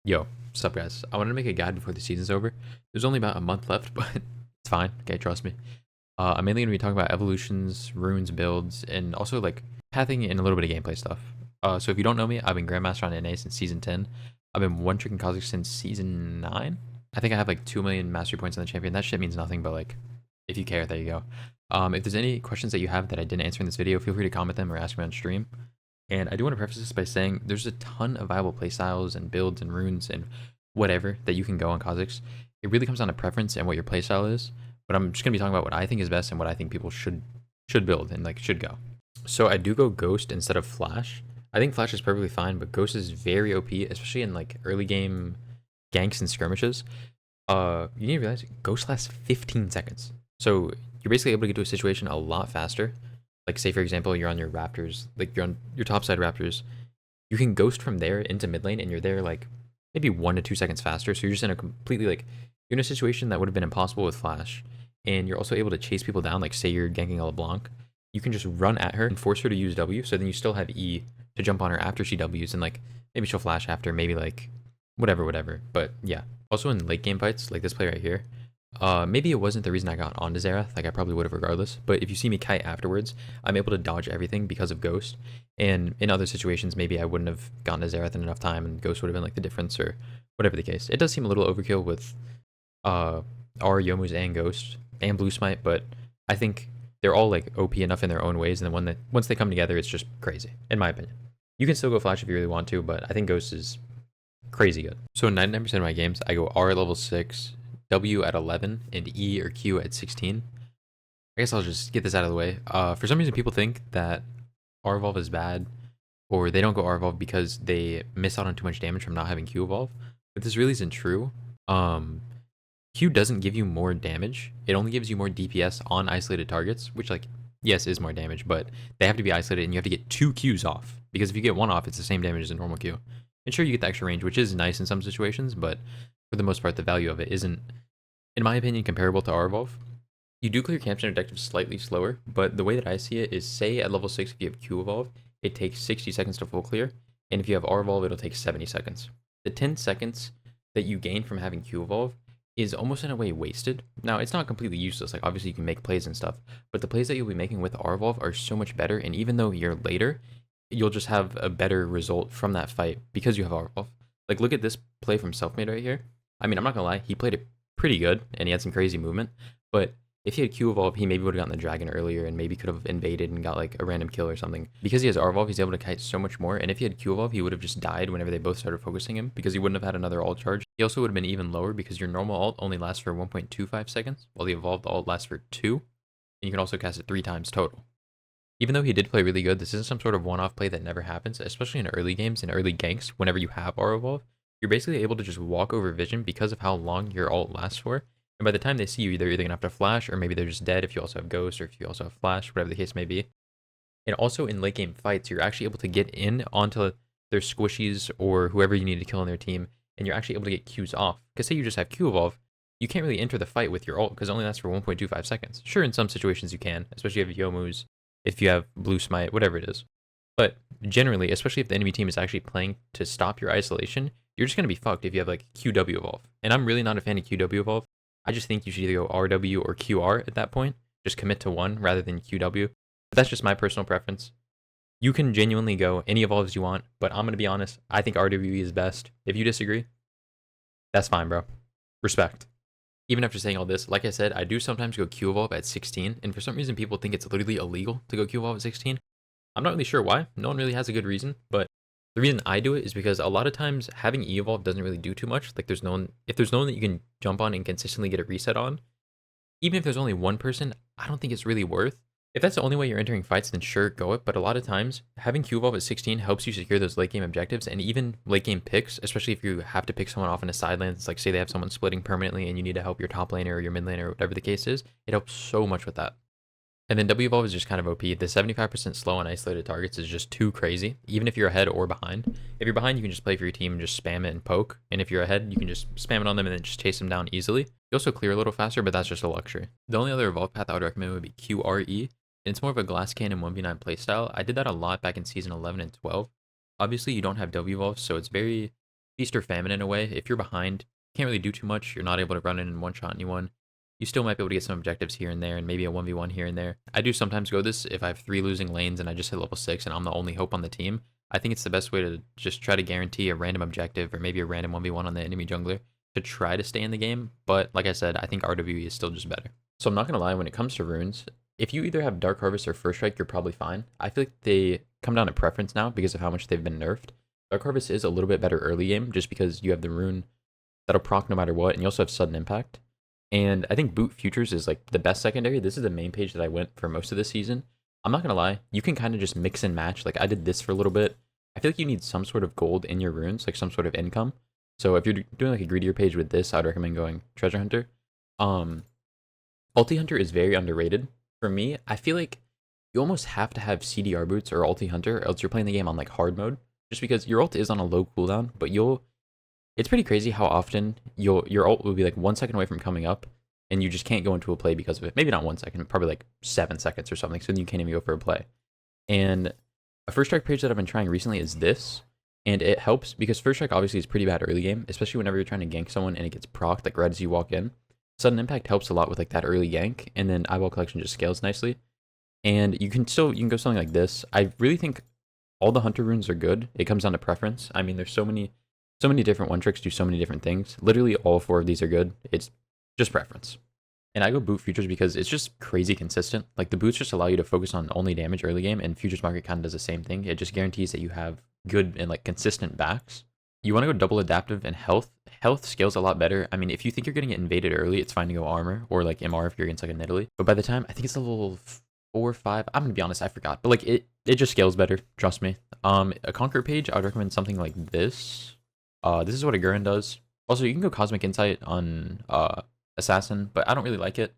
Yo, what's up, guys? I wanted to make a guide before the season's over. There's only about a month left, but it's fine. Okay, trust me. I'm mainly going to be talking about evolutions, runes, builds, and also like pathing and a little bit of gameplay stuff. So if you don't know me, I've been Grandmaster on NA since season 10. I've been one tricking Kha'Zix since season 9. I think I have like 2 million mastery points on the champion. That shit means nothing, but like, if you care, there you go. If there's any questions that you have that I didn't answer in this video, feel free to comment them or ask me on stream. And I do want to preface this by saying there's a ton of viable playstyles and builds and runes and whatever that you can go on Kha'Zix. It really comes down to preference and what your playstyle is. But I'm just gonna be talking about what I think is best and what I think people should build and like should go. So I do go Ghost instead of Flash. I think Flash is perfectly fine, but Ghost is very OP, especially in like early game ganks and skirmishes. You need to realize Ghost lasts 15 seconds. So you're basically able to get to a situation a lot faster. Like say for example, you're on your Raptors, like you're on your topside Raptors. You can Ghost from there into mid lane and you're there like maybe 1 to 2 seconds faster. So you're just in a completely like, you're in a situation that would have been impossible with Flash. And you're also able to chase people down, like say you're ganking a LeBlanc. You can just run at her and force her to use W, so then you still have E to jump on her after she Ws, and like maybe she'll flash after, maybe like whatever. But yeah. Also in late game fights, like this play right here, maybe it wasn't the reason I got onto Xerath, like I probably would have regardless, but if you see me kite afterwards, I'm able to dodge everything because of Ghost. And in other situations, maybe I wouldn't have gotten to Xerath in enough time and Ghost would have been like the difference or whatever the case. It does seem a little overkill with R, Yomu's, and Ghost, and Blue Smite, but I think they're all like OP enough in their own ways, and then once they come together, it's just crazy, in my opinion. You can still go Flash if you really want to, but I think Ghost is crazy good. So in 99% of my games, I go R level 6, W at 11, and E or Q at 16. I guess I'll just get this out of the way. For some reason, people think that R evolve is bad, or they don't go R evolve because they miss out on too much damage from not having Q evolve, but this really isn't true. Q doesn't give you more damage. It only gives you more DPS on isolated targets, which like, yes, is more damage, but they have to be isolated and you have to get 2 Qs off. Because if you get 1 off, it's the same damage as a normal Q. And sure, you get the extra range, which is nice in some situations, but for the most part, the value of it isn't, in my opinion, comparable to R evolve. You do clear camps and objectives slightly slower, but the way that I see it is, say at level 6, if you have Q evolve, it takes 60 seconds to full clear, and if you have R evolve, it'll take 70 seconds. The 10 seconds that you gain from having Q evolve is almost in a way wasted. Now, it's not completely useless, like obviously you can make plays and stuff, but the plays that you'll be making with R evolve are so much better, and even though you're later, you'll just have a better result from that fight because you have R evolve. Like look at this play from Selfmade right here. I mean, I'm not gonna lie, he played it pretty good, and he had some crazy movement, but if he had Q evolve, he maybe would have gotten the dragon earlier and maybe could have invaded and got like a random kill or something. Because he has R evolve, he's able to kite so much more, and if he had Q evolve, he would have just died whenever they both started focusing him because he wouldn't have had another ult charge. He also would have been even lower because your normal ult only lasts for 1.25 seconds, while the evolved ult lasts for 2, and you can also cast it 3 times total. Even though he did play really good, this isn't some sort of one-off play that never happens, especially in early games and early ganks. Whenever you have R evolve, you're basically able to just walk over vision because of how long your ult lasts for. And by the time they see you, they're either going to have to flash, or maybe they're just dead if you also have Ghost, or if you also have Flash, whatever the case may be. And also in late game fights, you're actually able to get in onto their squishies or whoever you need to kill on their team, and you're actually able to get Qs off. Because say you just have Q evolve, you can't really enter the fight with your ult because it only lasts for 1.25 seconds. Sure, in some situations you can, especially if you have Yomu's, if you have Blue Smite, whatever it is. But generally, especially if the enemy team is actually playing to stop your isolation, you're just going to be fucked if you have like QW evolve. And I'm really not a fan of QW evolve. I just think you should either go RW or QR at that point. Just commit to one rather than QW. But that's just my personal preference. You can genuinely go any evolves you want, but I'm going to be honest, I think RWE is best. If you disagree, that's fine, bro. Respect. Even after saying all this, like I said, I do sometimes go Q evolve at 16, and for some reason people think it's literally illegal to go Q evolve at 16. I'm not really sure why. No one really has a good reason, but the reason I do it is because a lot of times having E evolve doesn't really do too much. Like if there's no one that you can jump on and consistently get a reset on, even if there's only one person, I don't think it's really worth. If that's the only way you're entering fights, then sure, go it. But a lot of times, having Q evolve at 16 helps you secure those late game objectives, and even late game picks, especially if you have to pick someone off in a side lane. It's like say they have someone splitting permanently and you need to help your top laner or your mid laner or whatever the case is. It helps so much with that. And then W evolve is just kind of OP. The 75% slow on isolated targets is just too crazy, even if you're ahead or behind. If you're behind, you can just play for your team and just spam it and poke. And if you're ahead, you can just spam it on them and then just chase them down easily. You also clear a little faster, but that's just a luxury. The only other evolve path I would recommend would be QRE. And it's more of a glass cannon 1v9 playstyle. I did that a lot back in season 11 and 12. Obviously, you don't have W evolve, so it's very feast or famine in a way. If you're behind, can't really do too much. You're not able to run in and one-shot anyone. You still might be able to get some objectives here and there and maybe a 1v1 here and there. I do sometimes go this if I have 3 losing lanes and I just hit level 6 and I'm the only hope on the team. I think it's the best way to just try to guarantee a random objective or maybe a random 1v1 on the enemy jungler to try to stay in the game. But like I said, I think RWE is still just better. So I'm not going to lie, when it comes to runes, if you either have Dark Harvest or First Strike, you're probably fine. I feel like they come down to preference now because of how much they've been nerfed. Dark Harvest is a little bit better early game just because you have the rune that'll proc no matter what, and you also have sudden impact. And I think Boot Futures is like the best secondary. This is the main page that I went for most of the season. I'm not gonna lie, you can kind of just mix and match. Like I did this for a little bit. I feel like you need some sort of gold in your runes, like some sort of income. So if you're doing like a greedier page with this, I'd recommend going Treasure Hunter. Ulti Hunter is very underrated. For me, I feel like you almost have to have CDR boots or Ulti Hunter, or else you're playing the game on like hard mode. Just because your ult is on a low cooldown, but it's pretty crazy how often your ult will be like 1 second away from coming up, and you just can't go into a play because of it. Maybe not 1 second, probably like 7 seconds or something, so then you can't even go for a play. And a First Strike page that I've been trying recently is this, and it helps because First Strike obviously is pretty bad early game, especially whenever you're trying to gank someone and it gets procced like right as you walk in. Sudden Impact helps a lot with like that early gank, and then Eyeball Collection just scales nicely. And you can go something like this. I really think all the Hunter runes are good. It comes down to preference. I mean, there's so many different one tricks do so many different things. Literally all 4 of these are good. It's just preference. And I go Boot Futures because it's just crazy consistent. Like the boots just allow you to focus on only damage early game, and Futures Market kind of does the same thing. It just guarantees that you have good and like consistent backs. You want to go double adaptive and health. Health scales a lot better. I mean, if you think you're going to get invaded early, it's fine to go armor or like MR if you're against like a Nidalee. But by the time, I think it's a level 4 or 5, I'm going to be honest, I forgot. But like it just scales better, trust me. A Conquer page, I would recommend something like this. This is what a Gurren does. Also, you can go Cosmic Insight on Assassin, but I don't really like it.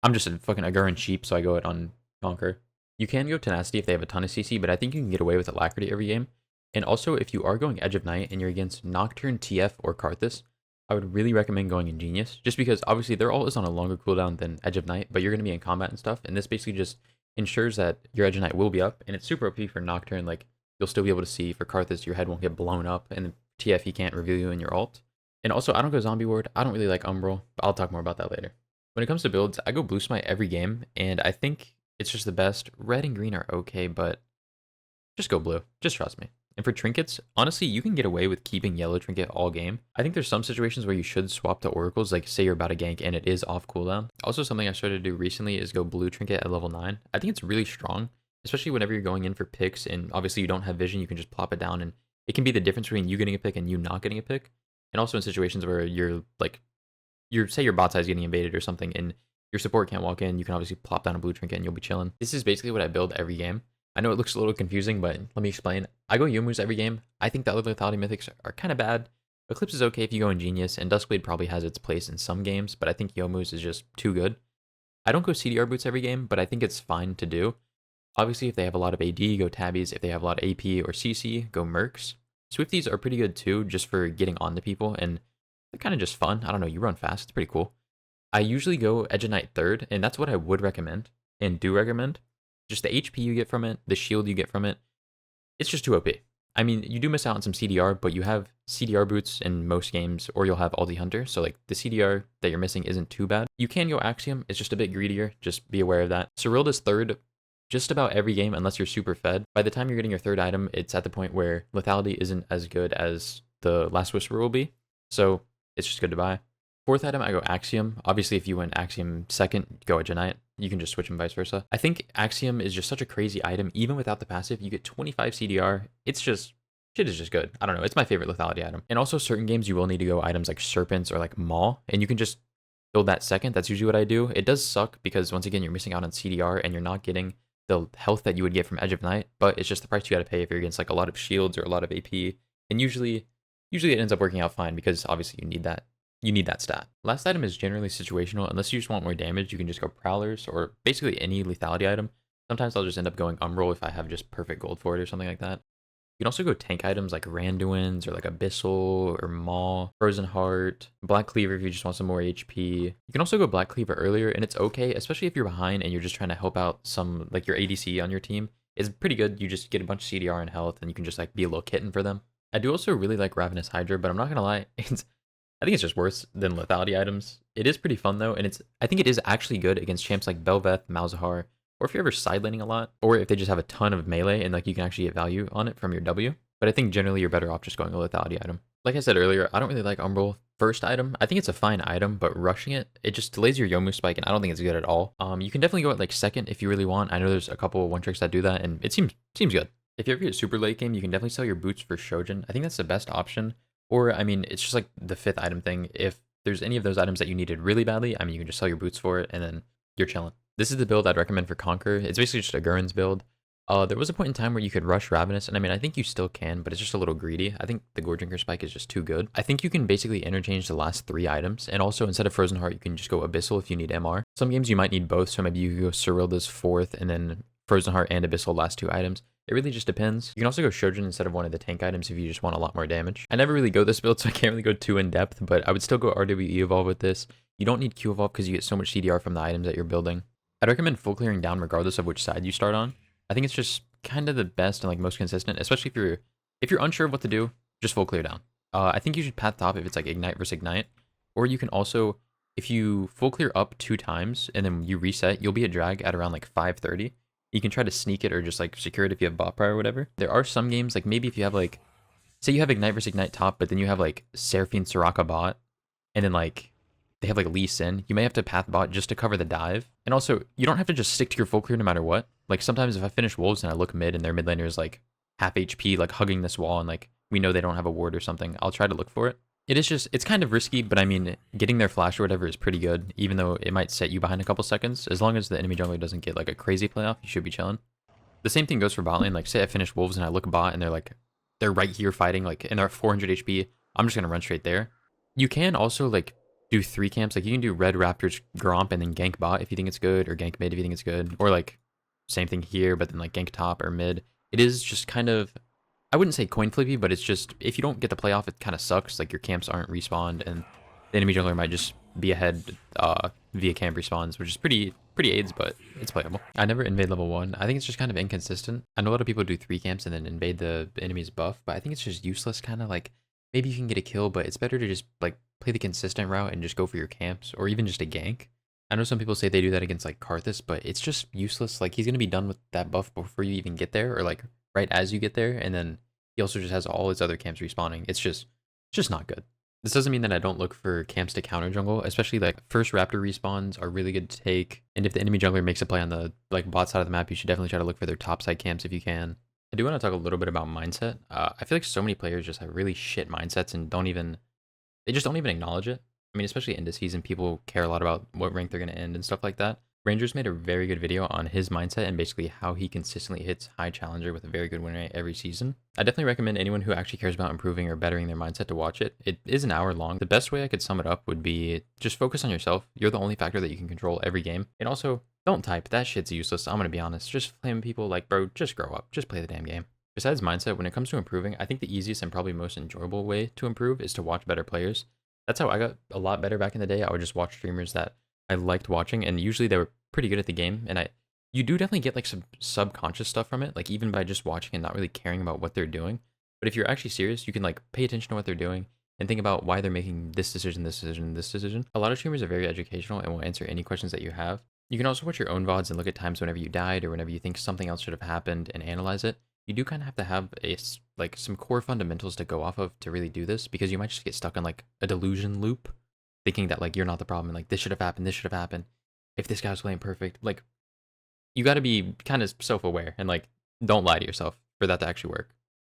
I'm just a fucking Gurren sheep, so I go it on Conquer. You can go Tenacity if they have a ton of CC, but I think you can get away with Alacrity every game. And also, if you are going Edge of Night and you're against Nocturne, TF, or Karthus, I would really recommend going Ingenious, just because obviously their ult is on a longer cooldown than Edge of Night, but you're going to be in combat and stuff, and this basically just ensures that your Edge of Night will be up, and it's super OP for Nocturne. Like, you'll still be able to see. For Karthus, your head won't get blown up, and TF, he can't reveal you in your ult. And also, I don't go Zombie Ward. I don't really like Umbral, but I'll talk more about that later. When it comes to builds, I go Blue Smite every game, and I think it's just the best. Red and green are okay, but just go blue. Just trust me. And for trinkets, honestly, you can get away with keeping yellow trinket all game. I think there's some situations where you should swap to oracles, like say you're about to gank and it is off cooldown. Also, something I started to do recently is go blue trinket at level 9. I think it's really strong, especially whenever you're going in for picks and obviously you don't have vision, you can just plop it down and it can be the difference between you getting a pick and you not getting a pick. And also in situations where say your bot side is getting invaded or something and your support can't walk in, you can obviously plop down a blue trinket and you'll be chilling. This is basically what I build every game. I know it looks a little confusing, but let me explain. I go Youmuu's every game. I think the other lethality mythics are kind of bad. Eclipse is okay if you go Ingenious, and Duskblade probably has its place in some games, but I think Youmuu's is just too good. I don't go CDR boots every game, but I think it's fine to do. Obviously, if they have a lot of AD, go Tabbies. If they have a lot of AP or CC, go Mercs. Swifties are pretty good too, just for getting onto people, and they're kind of just fun. I don't know, you run fast, it's pretty cool. I usually go Edge of Night third, and that's what I would recommend, and do recommend. Just the HP you get from it, the shield you get from it, it's just too OP. I mean, you do miss out on some CDR, but you have CDR boots in most games, or you'll have Ulti Hunter, so like the CDR that you're missing isn't too bad. You can go Axiom, it's just a bit greedier, just be aware of that. Cyrilda's third just about every game unless you're super fed. By the time you're getting your third item, it's at the point where lethality isn't as good as the Last Whisperer will be, so it's just good to buy. Fourth item, I go Axiom. Obviously, if you went Axiom second, go Edge of Night. You can just switch and vice versa. I think Axiom is just such a crazy item. Even without the passive, you get 25 CDR. It's just, shit is just good. I don't know. It's my favorite lethality item. And also certain games, you will need to go items like Serpents or like Maw, and you can just build that second. That's usually what I do. It does suck because once again, you're missing out on CDR and you're not getting the health that you would get from Edge of Night, but it's just the price you gotta pay if you're against like a lot of shields or a lot of AP. And usually it ends up working out fine because obviously you need that. You need that stat. Last item is generally situational. Unless you just want more damage, you can just go Prowlers or basically any lethality item. Sometimes I'll just end up going Umbral if I have just perfect gold for it or something like that. You can also go tank items like Randuin's or like Abyssal or Maw, Frozen Heart, Black Cleaver if you just want some more HP. You can also go Black Cleaver earlier, and it's okay, especially if you're behind and you're just trying to help out some, like your ADC on your team. It's pretty good. You just get a bunch of CDR and health, and you can just like be a little kitten for them. I do also really like Ravenous Hydra, but I'm not gonna lie, I think it's just worse than lethality items. It is pretty fun though, and I think it is actually good against champs like Belveth, Malzahar, or if you're ever side laning a lot, or if they just have a ton of melee and like you can actually get value on it from your W. But I think generally you're better off just going a lethality item. Like I said earlier, I don't really like Umbral first item. I think it's a fine item, but rushing it just delays your Yomu spike, and I don't think it's good at all. You can definitely go at like second if you really want. I know there's a couple of one tricks that do that, and it seems good. If you ever get super late game, you can definitely sell your boots for Shojin. I think that's the best option. Or, I mean, it's just like the 5th item thing. If there's any of those items that you needed really badly, I mean, you can just sell your boots for it, and then you're chilling. This is the build I'd recommend for Conquer. It's basically just a Gurren's build. There was a point in time where you could rush Ravenous, and I mean, I think you still can, but it's just a little greedy. I think the Goredrinker spike is just too good. I think you can basically interchange the last 3 items, and also instead of Frozen Heart, you can just go Abyssal if you need MR. Some games you might need both, so maybe you could go Cyrilda's 4th, and then Frozen Heart and Abyssal last 2 items. It really just depends. You can also go Shojin instead of one of the tank items if you just want a lot more damage. I never really go this build, so I can't really go too in depth, but I would still go RWE Evolve with this. You don't need Q Evolve because you get so much CDR from the items that you're building. I'd recommend full clearing down regardless of which side you start on. I think it's just kind of the best and like most consistent, especially if you're unsure of what to do, just full clear down. I think you should path top if it's like Ignite versus Ignite, or you can also, if you full clear up 2 times and then you reset, you'll be at drag at around like 530. You can try to sneak it or just like secure it if you have bot prior or whatever. There are some games, like maybe if you have like, say you have Ignite versus Ignite top, but then you have like Seraphine Soraka bot, and then like they have like Lee Sin, you may have to path bot just to cover the dive. And also, you don't have to just stick to your full clear no matter what. Like sometimes if I finish Wolves and I look mid and their mid laner is like half HP, like hugging this wall, and like we know they don't have a ward or something, I'll try to look for it. It's kind of risky, but I mean, getting their flash or whatever is pretty good, even though it might set you behind a couple seconds. As long as the enemy jungler doesn't get like a crazy playoff, you should be chilling. The same thing goes for bot lane. Like say I finish Wolves and I look bot and they're right here fighting, like, and they're at 400 HP, I'm just gonna run straight there. You can also like do 3 camps, like you can do Red Raptors Gromp and then gank bot if you think it's good, or gank mid if you think it's good, or like same thing here, but then like gank top or mid. It is just kind of, I wouldn't say coin flippy, but it's just, if you don't get the playoff, it kind of sucks. Like your camps aren't respawned, and the enemy jungler might just be ahead via camp respawns, which is pretty AIDS, but it's playable. I never invade level 1. I think it's just kind of inconsistent. I know a lot of people do 3 camps and then invade the enemy's buff, but I think it's just useless. Kind of like, maybe you can get a kill, but it's better to just like play the consistent route and just go for your camps, or even just a gank. I know some people say they do that against like Karthus, but it's just useless. Like he's gonna be done with that buff before you even get there, or like right as you get there, and then he also just has all his other camps respawning. It's just not good. This doesn't mean that I don't look for camps to counter jungle, especially like first Raptor respawns are really good to take. And if the enemy jungler makes a play on the like bot side of the map, you should definitely try to look for their top side camps if you can. I do want to talk a little bit about mindset. I feel like so many players just have really shit mindsets and they just don't even acknowledge it. I mean, especially into season, people care a lot about what rank they're going to end and stuff like that. Rangers made a very good video on his mindset and basically how he consistently hits high challenger with a very good win rate every season. I definitely recommend anyone who actually cares about improving or bettering their mindset to watch it. It is an hour long. The best way I could sum it up would be just focus on yourself. You're the only factor that you can control every game. And also, don't type. That shit's useless. I'm going to be honest. Just flame people like, bro, just grow up. Just play the damn game. Besides mindset, when it comes to improving, I think the easiest and probably most enjoyable way to improve is to watch better players. That's how I got a lot better back in the day. I would just watch streamers that I liked watching, and usually they were pretty good at the game. And you do definitely get like some subconscious stuff from it, like even by just watching and not really caring about what they're doing. But if you're actually serious, you can like pay attention to what they're doing and think about why they're making this decision, this decision, this decision. A lot of streamers are very educational and will answer any questions that you have. You can also watch your own VODs and look at times whenever you died or whenever you think something else should have happened and analyze it. You do kind of have like some core fundamentals to go off of to really do this, because you might just get stuck in like a delusion loop, thinking that like you're not the problem and like this should have happened, this should have happened. If this guy was playing perfect, like you got to be kind of self-aware and like don't lie to yourself for that to actually work.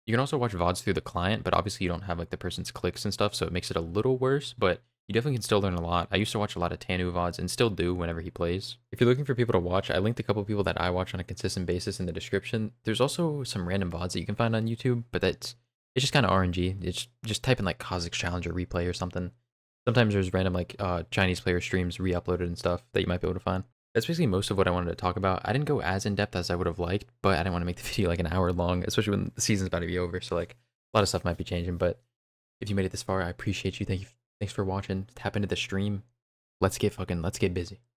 You can also watch VODs through the client, but obviously you don't have like the person's clicks and stuff, so it makes it a little worse, but you definitely can still learn a lot. I used to watch a lot of Tanu VODs and still do whenever he plays. If you're looking for people to watch, I linked a couple people that I watch on a consistent basis in the description. There's also some random VODs that you can find on YouTube, but it's just kind of RNG. It's just type in like Kha'Zix Challenger replay or something. Sometimes there's random like Chinese player streams re-uploaded and stuff that you might be able to find. That's basically most of what I wanted to talk about. I didn't go as in-depth as I would have liked, but I didn't want to make the video like an hour long, especially when the season's about to be over, so like a lot of stuff might be changing. But if you made it this far, I appreciate you. Thanks for watching. Tap into the stream. Let's get busy.